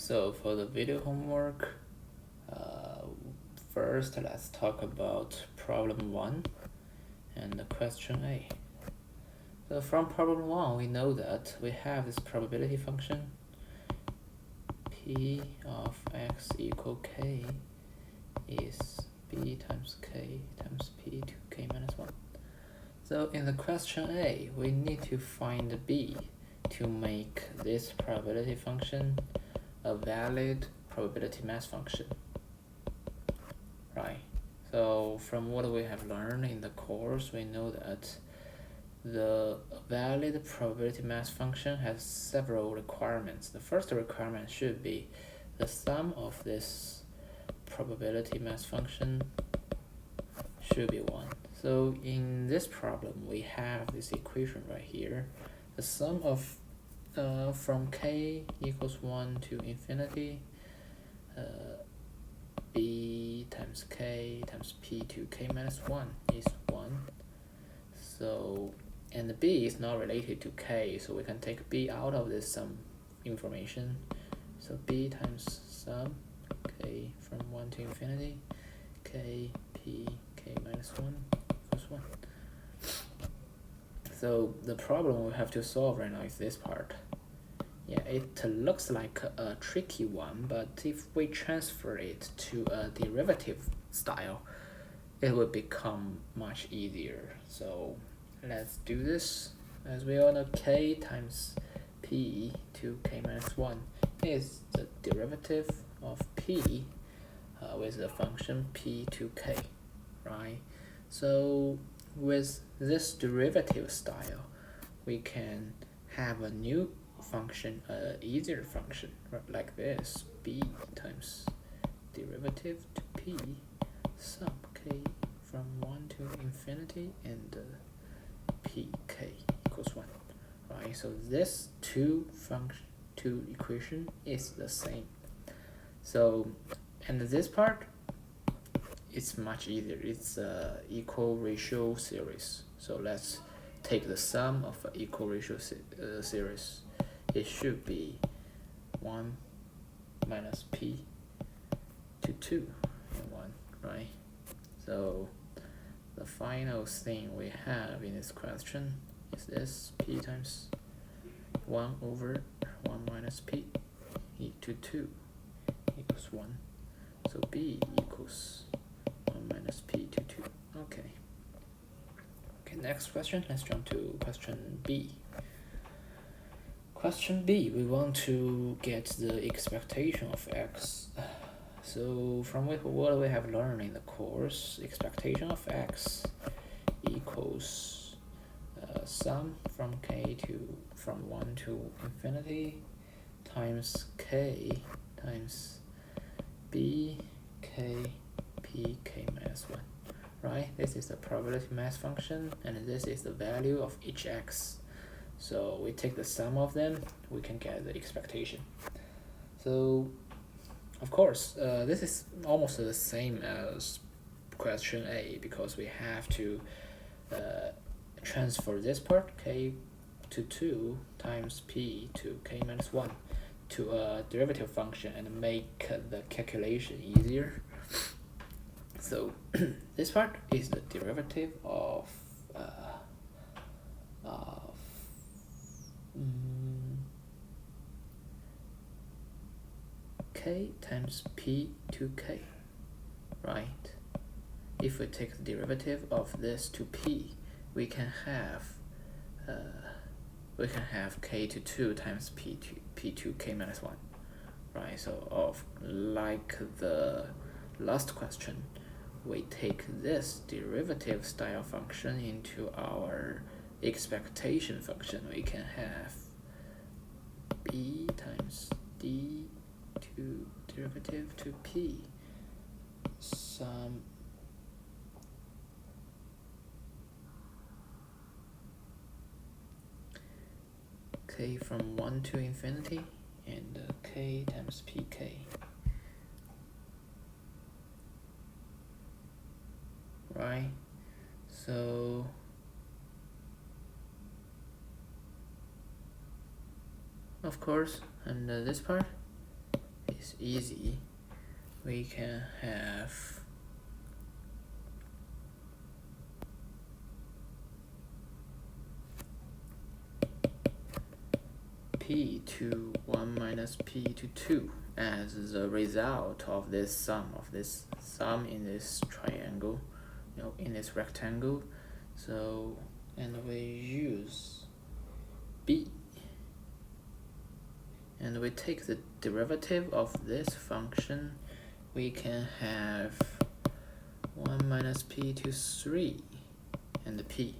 So for the video homework, first let's talk about problem 1 and the question A. So from problem 1 we know that we have this probability function P of x equal k is b times k times p to k minus 1. So in the question A, we need to find b to make this probability function a valid probability mass function, right? So from what we have learned in the course, we know that the valid probability mass function has several requirements. The first requirement should be the sum of this probability mass function should be 1. So in this problem, we have this equation right here. The sum of from k equals 1 to infinity, b times k times p to k minus 1 is 1. So, and the b is not related to k, so we can take b out of this sum information. So b times sum k from 1 to infinity, k p k minus 1 equals 1. So the problem we have to solve right now is this part. Yeah, it looks like a tricky one, but if we transfer it to a derivative style, it will become much easier. So let's do this. As we all know, k times p to k minus 1 is the derivative of p with the function p to k, right? So with this derivative style, we can have a new function, easier function, right? Like this, b times derivative to p sum k from 1 to infinity and pk equals 1, right? So this two equation is the same. So, and this part, it's much easier. It's a equal ratio series. So let's take the sum of an equal ratio series. It should be 1 minus p to 2 and 1, right? So the final thing we have in this question is this, p times 1 over 1 minus p to 2 equals 1. So b equals 1 minus p to 2. Okay, next question. Let's jump to question B. Question B, we want to get the expectation of x. So from what we have learned in the course, expectation of x equals sum from from 1 to infinity times k times b k p k minus 1, right? This is the probability mass function, and this is the value of each x. So we take the sum of them, we can get the expectation. So of course, this is almost the same as question A, because we have to transfer this part, k to 2 times p to k minus 1 to a derivative function and make the calculation easier. So this part is the derivative of k times p to k, right? If we take the derivative of this to p, we can have k to 2 times p to k minus 1, right? So like the last question, we take this derivative style function into our expectation function. We can have b times d to derivative to p sum k from 1 to infinity and k times pk, right? So of course, and this part is easy. We can have p to 1 minus p to 2 as the result of this sum in this triangle, in this rectangle. So, and we use b, and we take the derivative of this function. We can have 1 minus p to 3 and p,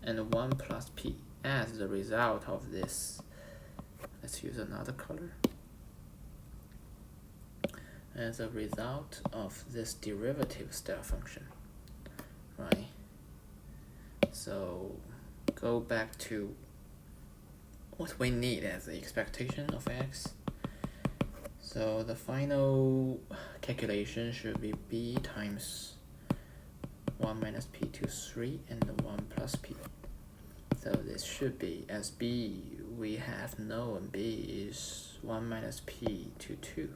and 1 plus p as the result of this. Let's use another color. As a result of this derivative style function, right? So go back to what we need as the expectation of x. So the final calculation should be b times 1 minus p to 3 and 1 plus p. So this should be, as b we have known b is 1 minus p to 2.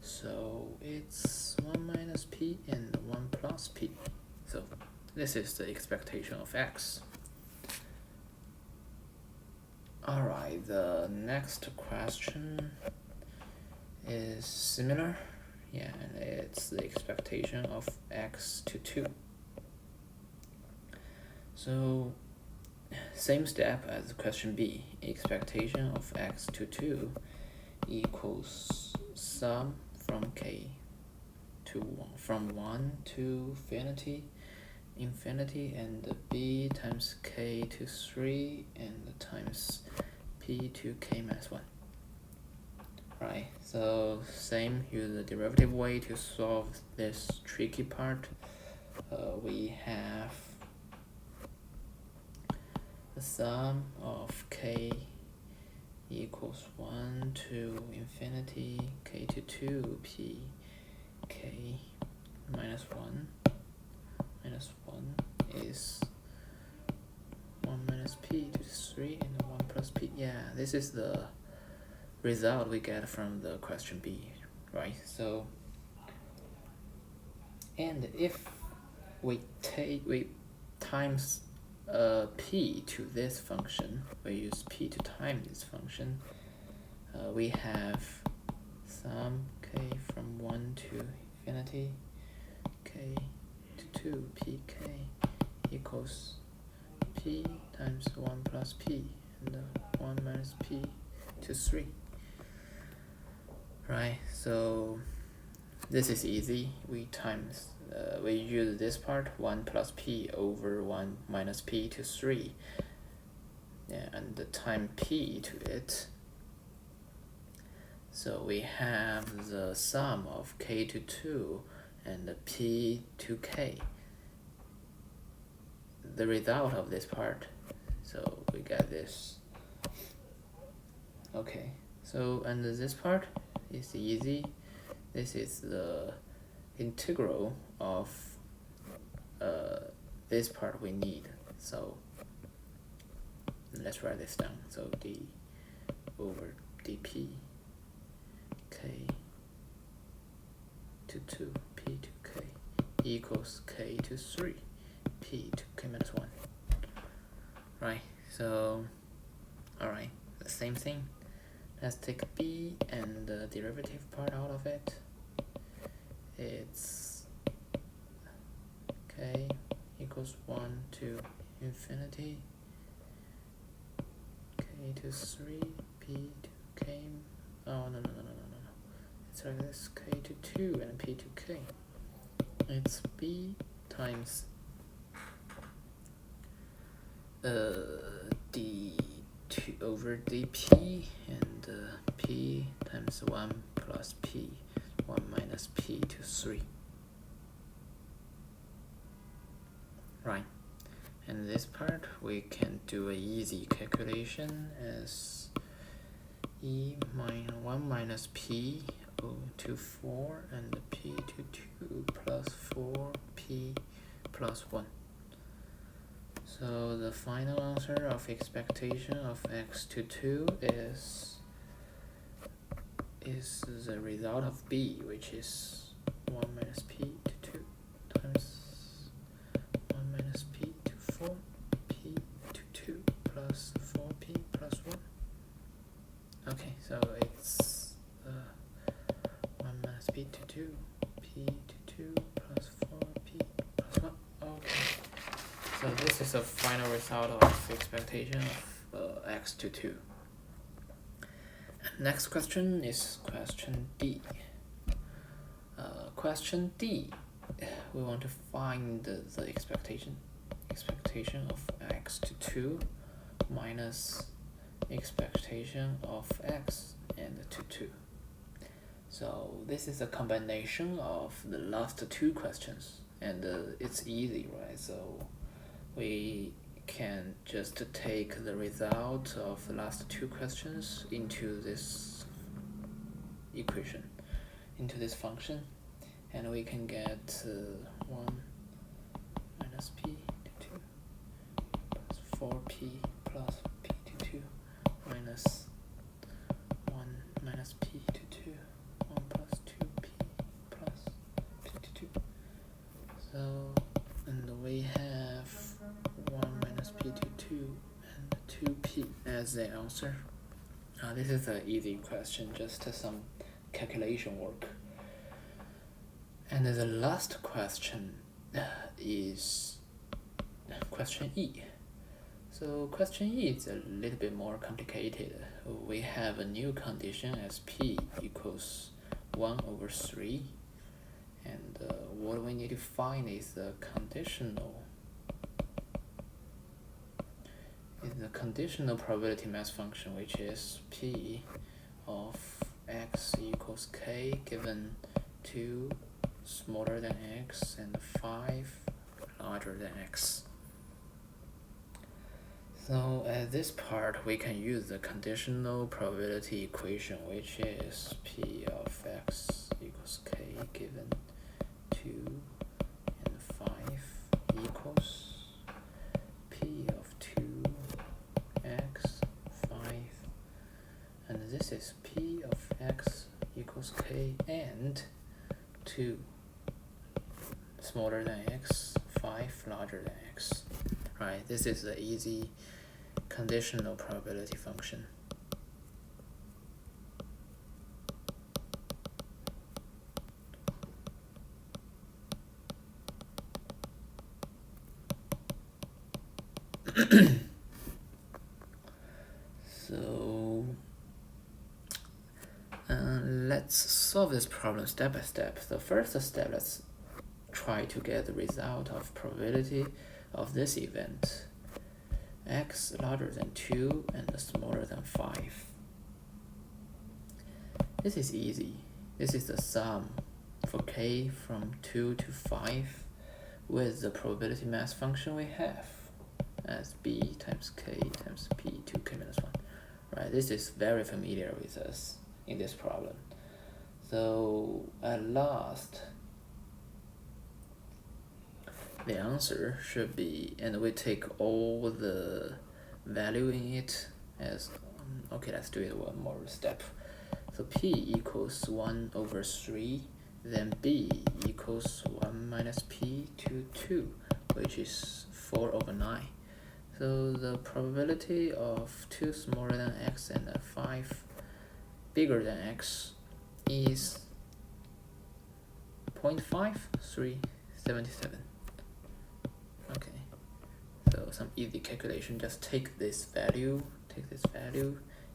So it's 1 minus p and 1 plus p. So this is the expectation of x. Alright, the next question is similar. Yeah, and it's the expectation of x to 2. So same step as question B. Expectation of x to 2 equals sum from k to 1, from 1 to infinity, and b times k to 3 and times p to k minus 1. Right, so same, use the derivative way to solve this tricky part. We have the sum of k equals 1 to infinity, k to 2, p, k minus 1. Minus 1 is 1 minus p to 3 and 1 plus p. Yeah, this is the result we get from the question B, right? So, and if we times p to this function, we use p to time this function, we have sum k from 1 to infinity, k to 2, pk equals p times 1 plus p and 1 minus p to 3. Right, so this is easy. We use this part, 1 plus p over 1 minus p to 3. Yeah, and the time p to it. So we have the sum of k to 2 and the p to k. The result of this part. So we get this. Okay, so and this part is easy. This is the integral of this part we need. So let's write this down. So d over dp k to 2, p to k equals k to 3, p to k minus 1. Right, so alright, the same thing. Let's take b and the derivative part out of it. It's k equals 1 to infinity, k to 3, p to k. Oh, no. It's like this, k to 2 and p to k. It's b times d2 over dp and p times 1 plus p, 1 minus p to 3. Right, and this part we can do an easy calculation as e minus 1 minus p to 4 and p to 2 plus 4p plus 1. So the final answer of expectation of x to 2 is is the result of b, which is 1 minus p to 2 times 1 minus p to 4 p to 2 plus 4p plus 1. Okay, so it's 1 minus p to 2 p to 2 plus 4p plus 1. Okay, so this is the final result of expectation of x to 2. Next question is question D. Question D, we want to find the expectation of x to 2 minus expectation of x and to 2. So this is a combination of the last two questions, and it's easy, right? So we can just take the result of the last two questions into this equation, into this function, and we can get 1 minus p to 2 plus 4p plus p to 2 minus 1 minus p to 2, 1 plus 2p plus p to 2. So, and we have 1 minus p to 2 and 2p as the answer. This is an easy question, just some calculation work. And the last question is question E. So question E is a little bit more complicated. We have a new condition as p equals 1 over 3. And what we need to find is the conditional probability mass function, which is p of x equals k given 2 smaller than x and 5 larger than x. So at this part we can use the conditional probability equation, which is p of x equals k given 2 and 5 equals p of 2 x 5, and this is p of x equals k and 2 smaller than x, 5 larger than x. Right, this is the easy conditional probability function. So let's solve this problem step by step. The first step, let's try to get the result of probability of this event. X larger than 2 and smaller than 5. This is easy. This is the sum for k from 2 to 5 with the probability mass function we have as b times k times p to k minus 1. Right, this is very familiar with us in this problem. So at last, the answer should be, and we take all the value in it as, okay, let's do it one more step. So p equals 1 over 3, then b equals 1 minus p to 2, which is 4 over 9. So the probability of 2 smaller than x and 5 bigger than x is 0.5377. Okay, so some easy calculation, just take this value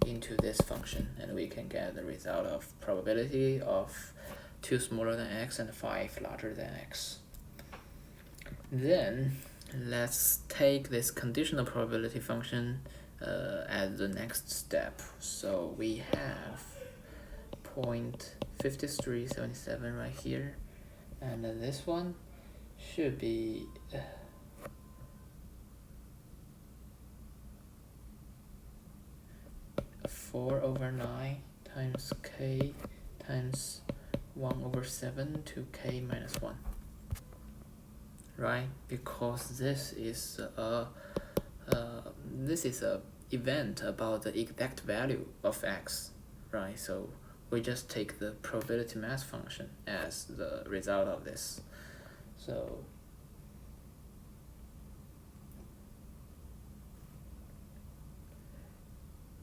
into this function, and we can get the result of probability of 2 smaller than x and 5 larger than x. Then let's take this conditional probability function as the next step. So we have 0.5377 right here, and this one should be 4 over 9 times k times 1 over 7 to k minus 1. Right, because this is a event about the exact value of x, right? So we just take the probability mass function as the result of this. So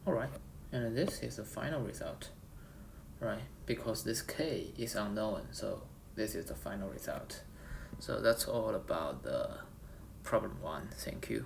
alright, and this is the final result, right? Because this k is unknown, so this is the final result. So that's all about the problem 1. Thank you.